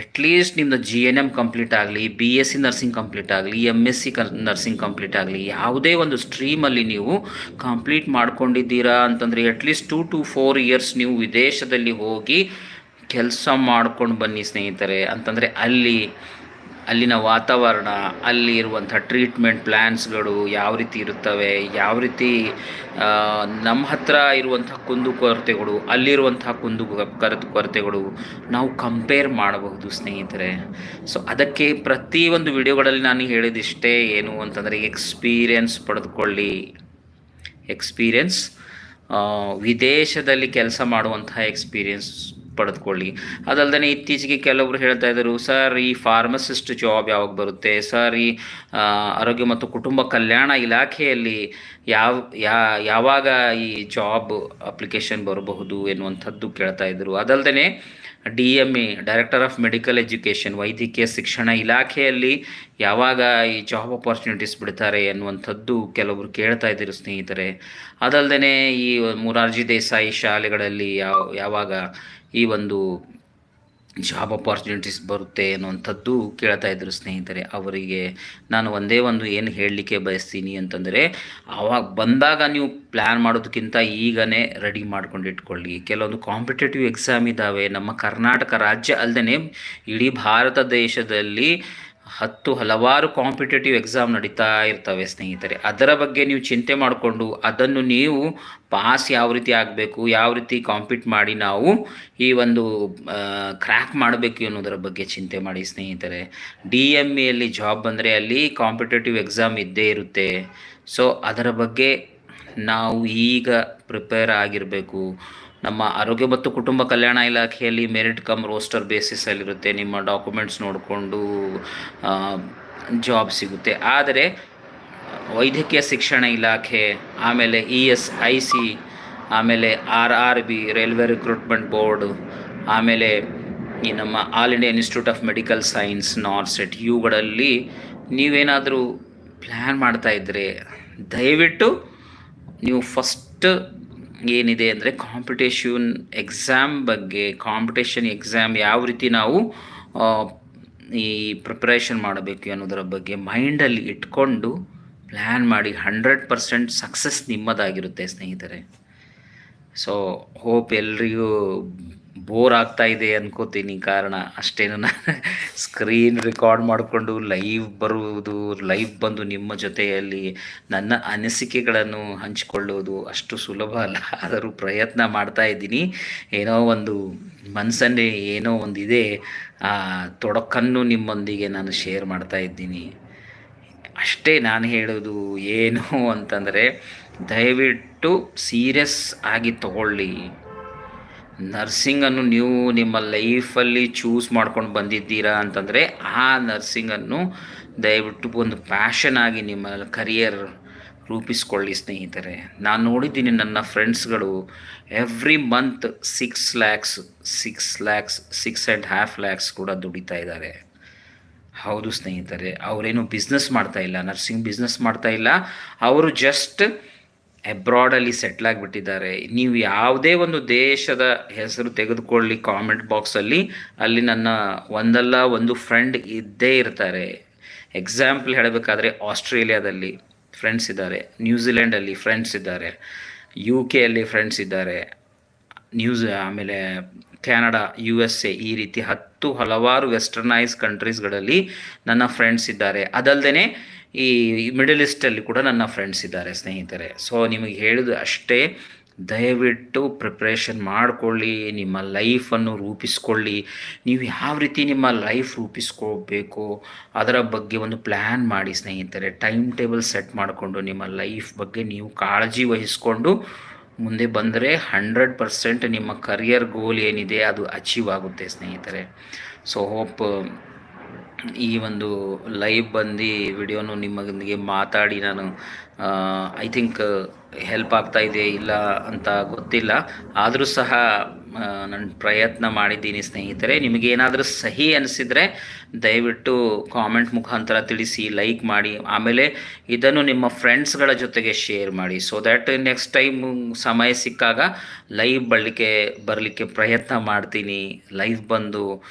At least ನಿಮ್ಮದು GNM complete ಆಗಲಿ, BSc nursing complete ಆಗಲಿ, MSc ನರ್ಸಿಂಗ್ ಕಂಪ್ಲೀಟ್ ಆಗಲಿ, ಯಾವುದೇ ಒಂದು ಸ್ಟ್ರೀಮಲ್ಲಿ ನೀವು ಕಂಪ್ಲೀಟ್ ಮಾಡ್ಕೊಂಡಿದ್ದೀರಾ ಅಂತಂದರೆ ಅಟ್ಲೀಸ್ಟ್ 2 to 4 ಇಯರ್ಸ್ ನೀವು ವಿದೇಶದಲ್ಲಿ ಹೋಗಿ ಕೆಲಸ ಮಾಡ್ಕೊಂಡು ಬನ್ನಿ ಸ್ನೇಹಿತರೆ. ಅಂತಂದರೆ ಅಲ್ಲಿನ ವಾತಾವರಣ, ಅಲ್ಲಿ ಇರುವಂಥ ಟ್ರೀಟ್ಮೆಂಟ್ ಪ್ಲ್ಯಾನ್ಸ್ಗಳು ಯಾವ ರೀತಿ ಇರುತ್ತವೆ, ಯಾವ ರೀತಿ ನಮ್ಮ ಹತ್ರ ಇರುವಂಥ ಕುಂದುಕೊರತೆಗಳು, ಅಲ್ಲಿರುವಂಥ ಕೊರತೆಗಳು ನಾವು ಕಂಪೇರ್ ಮಾಡಬಹುದು ಸ್ನೇಹಿತರೆ. ಸೊ ಅದಕ್ಕೆ ಪ್ರತಿಯೊಂದು ವಿಡಿಯೋಗಳಲ್ಲಿ ನಾನು ಹೇಳಿದಿಷ್ಟೇ, ಏನು ಅಂತಂದರೆ ಎಕ್ಸ್ಪೀರಿಯನ್ಸ್ ಪಡೆದುಕೊಳ್ಳಿ. ವಿದೇಶದಲ್ಲಿ ಕೆಲಸ ಮಾಡುವಂತಹ ಎಕ್ಸ್ಪೀರಿಯನ್ಸ್ ಪಡೆದುಕೊಳ್ಳಿ. ಅದಲ್ಲದೆ ಇತ್ತೀಚೆಗೆ ಕೆಲವರು ಹೇಳ್ತಾ ಇದ್ದರು, ಸರ್ ಈ ಫಾರ್ಮಸಿಸ್ಟ್ ಜಾಬ್ ಯಾವಾಗ ಬರುತ್ತೆ, ಸರ್ ಈ ಆರೋಗ್ಯ ಮತ್ತು ಕುಟುಂಬ ಕಲ್ಯಾಣ ಇಲಾಖೆಯಲ್ಲಿ ಯಾವಾಗ ಈ ಜಾಬ್ ಅಪ್ಲಿಕೇಶನ್ ಬರಬಹುದು ಎನ್ನುವಂಥದ್ದು ಕೇಳ್ತಾ ಇದ್ದರು. ಅದಲ್ಲದೆ DME director of medical education, ವೈದ್ಯಕೀಯ ಶಿಕ್ಷಣ ಇಲಾಖೆಯಲ್ಲಿ ಯಾವಾಗ ಈ ಜಾಬ್ ಅಪಾರ್ಚುನಿಟೀಸ್ ಬಿಡ್ತಾರೆ ಎನ್ನುವಂಥದ್ದು ಕೆಲವರು ಕೇಳ್ತಾ ಇದ್ದರು ಸ್ನೇಹಿತರೆ. ಅದಲ್ಲದೆ ಈ ಮೊರಾರ್ಜಿ ದೇಸಾಯಿ ಶಾಲೆಗಳಲ್ಲಿ ಯಾವಾಗ ಈ ಒಂದು ಜಾಬ್ ಅಪಾರ್ಚುನಿಟೀಸ್ ಬರುತ್ತೆ ಅನ್ನುವಂಥದ್ದು ಕೇಳ್ತಾ ಇದ್ದರು ಸ್ನೇಹಿತರೆ. ಅವರಿಗೆ ನಾನು ಒಂದೇ ಒಂದು ಏನು ಹೇಳಲಿಕ್ಕೆ ಬಯಸ್ತೀನಿ ಅಂತಂದರೆ, ಆವಾಗ ಬಂದಾಗ ನೀವು ಪ್ಲ್ಯಾನ್ ಮಾಡೋದಕ್ಕಿಂತ ಈಗನೇ ರೆಡಿ ಮಾಡ್ಕೊಂಡು ಇಟ್ಕೊಳ್ಳಿ. ಕೆಲವೊಂದು ಕಾಂಪಿಟೇಟಿವ್ ಎಕ್ಸಾಮ್ ಇದ್ದಾವೆ ನಮ್ಮ ಕರ್ನಾಟಕ ರಾಜ್ಯ ಅಲ್ಲದೆ ಇಡೀ ಭಾರತ ದೇಶದಲ್ಲಿ ಹಲವಾರು ಕಾಂಪಿಟೇಟಿವ್ ಎಕ್ಸಾಮ್ ನಡೀತಾ ಇರ್ತವೆ ಸ್ನೇಹಿತರೆ. ಅದರ ಬಗ್ಗೆ ನೀವು ಚಿಂತೆ ಮಾಡಿಕೊಂಡು ಅದನ್ನು ನೀವು ಪಾಸ್ ಯಾವ ರೀತಿ ಆಗಬೇಕು, ಯಾವ ರೀತಿ ಕಾಂಪೀಟ್ ಮಾಡಿ ನಾವು ಈ ಒಂದು ಕ್ರ್ಯಾಕ್ ಮಾಡಬೇಕು ಅನ್ನೋದರ ಬಗ್ಗೆ ಚಿಂತೆ ಮಾಡಿ ಸ್ನೇಹಿತರೆ. DMEಯಲ್ಲಿ ಜಾಬ್ ಬಂದರೆ ಅಲ್ಲಿ ಕಾಂಪಿಟೇಟಿವ್ ಎಕ್ಸಾಮ್ ಇದ್ದೇ ಇರುತ್ತೆ. ಸೊ ಅದರ ಬಗ್ಗೆ ನಾವು ಈಗ ಪ್ರಿಪೇರ್ ಆಗಿರಬೇಕು. ನಮ್ಮ ಆರೋಗ್ಯ ಮತ್ತು ಕುಟುಂಬ ಕಲ್ಯಾಣ ಇಲಾಖೆಯಲ್ಲಿ ಮೆರಿಟ್ ಕಮ್ ರೋಸ್ಟರ್ ಬೇಸಿಸಲ್ಲಿರುತ್ತೆ. ನಿಮ್ಮ ಡಾಕ್ಯುಮೆಂಟ್ಸ್ ನೋಡಿಕೊಂಡು ಜಾಬ್ ಸಿಗುತ್ತೆ. ಆದರೆ ವೈದ್ಯಕೀಯ ಶಿಕ್ಷಣ ಇಲಾಖೆ, ಆಮೇಲೆ ESIC, ಆಮೇಲೆ RRB ರೈಲ್ವೆ ರಿಕ್ರೂಟ್ಮೆಂಟ್ ಬೋರ್ಡ್, ಆಮೇಲೆ ಈ ನಮ್ಮ all India institute of medical science NORCET, ಇವುಗಳಲ್ಲಿ ನೀವೇನಾದರೂ ಪ್ಲ್ಯಾನ್ ಮಾಡ್ತಾಯಿದ್ರೆ ದಯವಿಟ್ಟು ನೀವು ಫಸ್ಟ್ ಏನಿದೆ ಅಂದರೆ ಕಾಂಪಿಟೇಷನ್ ಎಕ್ಸಾಮ್ ಯಾವ ರೀತಿ ನಾವು ಈ ಪ್ರಿಪ್ರೇಷನ್ ಮಾಡಬೇಕು ಅನ್ನೋದರ ಬಗ್ಗೆ ಮೈಂಡಲ್ಲಿ ಇಟ್ಕೊಂಡು ಪ್ಲ್ಯಾನ್ ಮಾಡಿ. 100% ಸಕ್ಸಸ್ ನಿಮ್ಮದಾಗಿರುತ್ತೆ ಸ್ನೇಹಿತರೆ. ಸೊ ಹೋಪ್ ಎಲ್ರಿಗೂ ಬೋರ್ ಆಗ್ತಾ ಇದೆ ಅನ್ಕೋತೀನಿ. ಕಾರಣ ಅಷ್ಟೇನು, ನಾನು ಸ್ಕ್ರೀನ್ ರೆಕಾರ್ಡ್ ಮಾಡಿಕೊಂಡು ಲೈವ್ ಬಂದು ನಿಮ್ಮ ಜೊತೆಯಲ್ಲಿ ನನ್ನ ಅನಿಸಿಕೆಗಳನ್ನು ಹಂಚಿಕೊಳ್ಳುವುದು ಅಷ್ಟು ಸುಲಭ ಅಲ್ಲ. ಆದರೂ ಪ್ರಯತ್ನ ಮಾಡ್ತಾ ಇದ್ದೀನಿ. ಏನೋ ಒಂದು ಮನಸ್ಸನ್ನೇ ಏನೋ ಒಂದಿದೆ, ತೊಡಕನ್ನು ನಿಮ್ಮೊಂದಿಗೆ ನಾನು ಶೇರ್ ಮಾಡ್ತಾ ಇದ್ದೀನಿ ಅಷ್ಟೇ. ನಾನು ಹೇಳೋದು ಏನು ಅಂತಂದರೆ, ದಯವಿಟ್ಟು ಸೀರಿಯಸ್ ಆಗಿ ತಗೊಳ್ಳಿ. ನರ್ಸಿಂಗನ್ನು ನೀವು ನಿಮ್ಮ ಲೈಫಲ್ಲಿ ಚೂಸ್ ಮಾಡ್ಕೊಂಡು ಬಂದಿದ್ದೀರಾ ಅಂತಂದರೆ ಆ ನರ್ಸಿಂಗನ್ನು ದಯವಿಟ್ಟು ಒಂದು ಪ್ಯಾಷನ್ ಆಗಿ ನಿಮ್ಮ ಕರಿಯರ್ ರೂಪಿಸ್ಕೊಳ್ಳಿ ಸ್ನೇಹಿತರೆ. ನಾನು ನೋಡಿದ್ದೀನಿ ನನ್ನ ಫ್ರೆಂಡ್ಸ್ಗಳು ಎವ್ರಿ ಮಂತ್ 6.5 lakhs ಕೂಡ ದುಡಿತಾ ಇದ್ದಾರೆ. ಹೌದು ಸ್ನೇಹಿತರೆ, ಅವರೇನು ಬಿಸ್ನೆಸ್ ಮಾಡ್ತಾಯಿಲ್ಲ, ನರ್ಸಿಂಗ್ ಬಿಸ್ನೆಸ್ ಮಾಡ್ತಾಯಿಲ್ಲ, ಅವರು ಜಸ್ಟ್ ಅಬ್ರಾಡಲ್ಲಿ ಸೆಟ್ಲ್ ಆಗಿಬಿಟ್ಟಿದ್ದಾರೆ. ನೀವು ಯಾವುದೇ ಒಂದು ದೇಶದ ಹೆಸರು ತೆಗೆದುಕೊಳ್ಳಿ ಕಾಮೆಂಟ್ ಬಾಕ್ಸಲ್ಲಿ, ಅಲ್ಲಿ ನನ್ನ ಒಂದಲ್ಲ ಒಂದು ಫ್ರೆಂಡ್ ಇದ್ದೇ ಇರ್ತಾರೆ. ಎಕ್ಸಾಂಪಲ್ ಹೇಳಬೇಕಾದ್ರೆ ಆಸ್ಟ್ರೇಲಿಯಾದಲ್ಲಿ ಫ್ರೆಂಡ್ಸ್ ಇದ್ದಾರೆ, ನ್ಯೂಜಿಲೆಂಡಲ್ಲಿ ಫ್ರೆಂಡ್ಸ್ ಇದ್ದಾರೆ, UK ಯಲ್ಲಿ ಫ್ರೆಂಡ್ಸ್ ಇದ್ದಾರೆ, ಆಮೇಲೆ ಕೆನಡಾ, USA, ಈ ರೀತಿ ಹಲವಾರು ವೆಸ್ಟರ್ನೈಸ್ ಕಂಟ್ರೀಸ್ಗಳಲ್ಲಿ ನನ್ನ ಫ್ರೆಂಡ್ಸ್ ಇದ್ದಾರೆ. ಅದಲ್ಲದೆ ಈ ಮಿಡಲ್ ಈಸ್ಟಲ್ಲಿ ಕೂಡ ನನ್ನ ಫ್ರೆಂಡ್ಸ್ ಇದ್ದಾರೆ ಸ್ನೇಹಿತರೆ. ಸೊ ನಿಮಗೆ ಹೇಳೋದು ಅಷ್ಟೇ, ದಯವಿಟ್ಟು ಪ್ರಿಪ್ರೇಷನ್ ಮಾಡಿಕೊಳ್ಳಿ, ನಿಮ್ಮ ಲೈಫನ್ನು ರೂಪಿಸ್ಕೊಳ್ಳಿ. ನೀವು ಯಾವ ರೀತಿ ನಿಮ್ಮ ಲೈಫ್ ರೂಪಿಸ್ಕೋಬೇಕು ಅದರ ಬಗ್ಗೆ ಒಂದು ಪ್ಲ್ಯಾನ್ ಮಾಡಿ ಸ್ನೇಹಿತರೆ. ಟೈಮ್ ಟೇಬಲ್ ಸೆಟ್ ಮಾಡಿಕೊಂಡು ನಿಮ್ಮ ಲೈಫ್ ಬಗ್ಗೆ ನೀವು ಕಾಳಜಿ ವಹಿಸ್ಕೊಂಡು ಮುಂದೆ ಬಂದರೆ 100% ನಿಮ್ಮ ಕರಿಯರ್ ಗೋಲ್ ಏನಿದೆ ಅದು ಅಚೀವ್ ಆಗುತ್ತೆ ಸ್ನೇಹಿತರೆ. ಸೊ ಹೋಪ್ ಈ ಒಂದು ಲೈವ್ ಬಂದು ವಿಡಿಯೋನು ನಿಮ್ಮೊಂದಿಗೆ ಮಾತಾಡಿ ನಾನು ಐ ಥಿಂಕ್ ಹೆಲ್ಪ್ ಆಗ್ತಾ ಇದೆ ಇಲ್ಲ ಅಂತ ಗೊತ್ತಿಲ್ಲ. ಆದರೂ ಸಹ ನಾನು ಪ್ರಯತ್ನ ಮಾಡಿದ್ದೀನಿ ಸ್ನೇಹಿತರೆ. ನಿಮಗೇನಾದರೂ ಸಹಿ ಅನಿಸಿದರೆ ದಯವಿಟ್ಟು ಕಾಮೆಂಟ್ ಮುಖಾಂತರ ತಿಳಿಸಿ, ಲೈಕ್ ಮಾಡಿ. ಆಮೇಲೆ ಇದನ್ನು ನಿಮ್ಮ ಫ್ರೆಂಡ್ಸ್ಗಳ ಜೊತೆಗೆ ಶೇರ್ ಮಾಡಿ. ಸೊ ದ್ಯಾಟ್ ನೆಕ್ಸ್ಟ್ ಟೈಮ್ ಸಮಯ ಸಿಕ್ಕಾಗ ಲೈವ್ ಬರಲಿಕ್ಕೆ ಪ್ರಯತ್ನ ಮಾಡ್ತೀನಿ. ಲೈವ್ ಬಂದು